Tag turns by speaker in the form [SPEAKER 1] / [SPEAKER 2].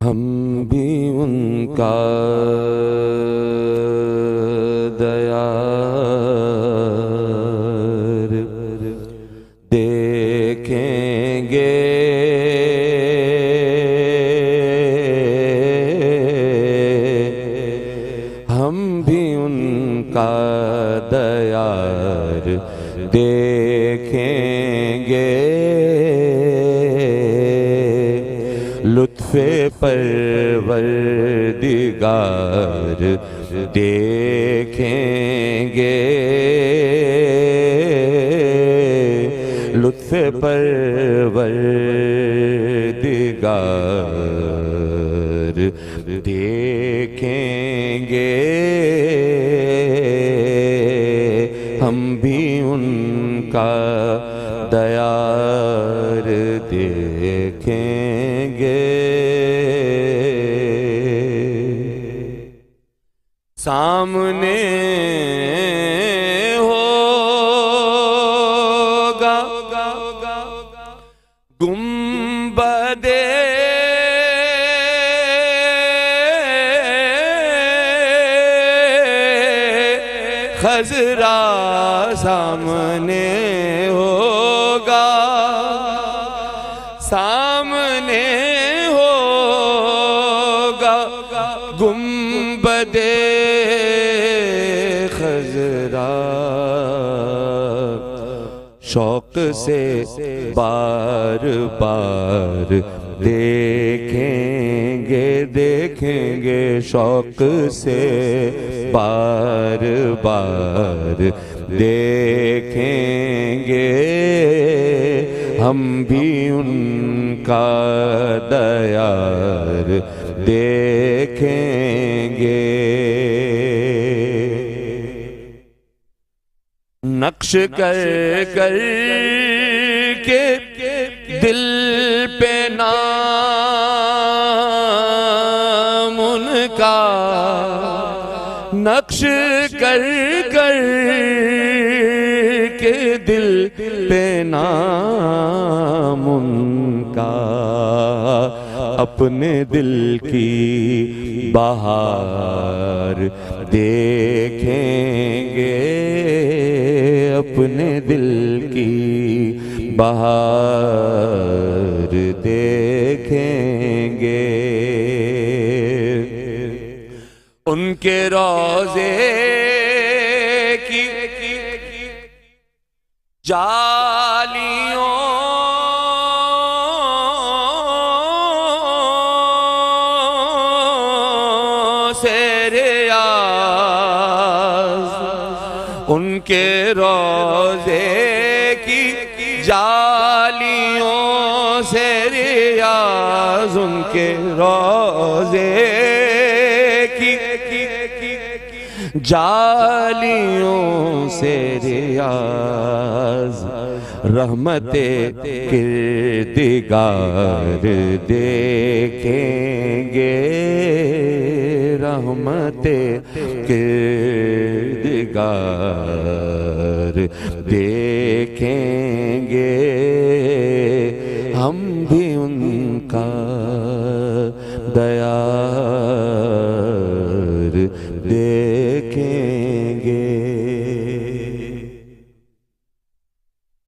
[SPEAKER 1] हम भी उनका दयार देखेंगे। हम भी उनका दयार देखेंगे। लुत्फ़े परवरदिगार देखेंगे। लुत्फ़े परवरदिगार देखेंगे। हम भी उनका दयार देखेंगे। सामने होगा गुंबदे खज़रा, सामने होगा, सामने होगा गुंबदे खज़रा। शौक से बार बार देखेंगे, देखेंगे शौक से बार बार देखेंगे। हम भी उनका दयार देखेंगे। नक्श कर कर के दिल पे नाम उनका, नक्श कर कर के दिल पे नाम उनका। अपने दिल की बहार देखेंगे। अपने दिल की बहार देखेंगे। उनके रोज़े की जालियों से रियाज़, उनके रोज़े की जालियों से रियाज़, उनके रोज़े जालियों से रियाज़। रहमते किरदिगार देखेंगे। रहमते किरदिगार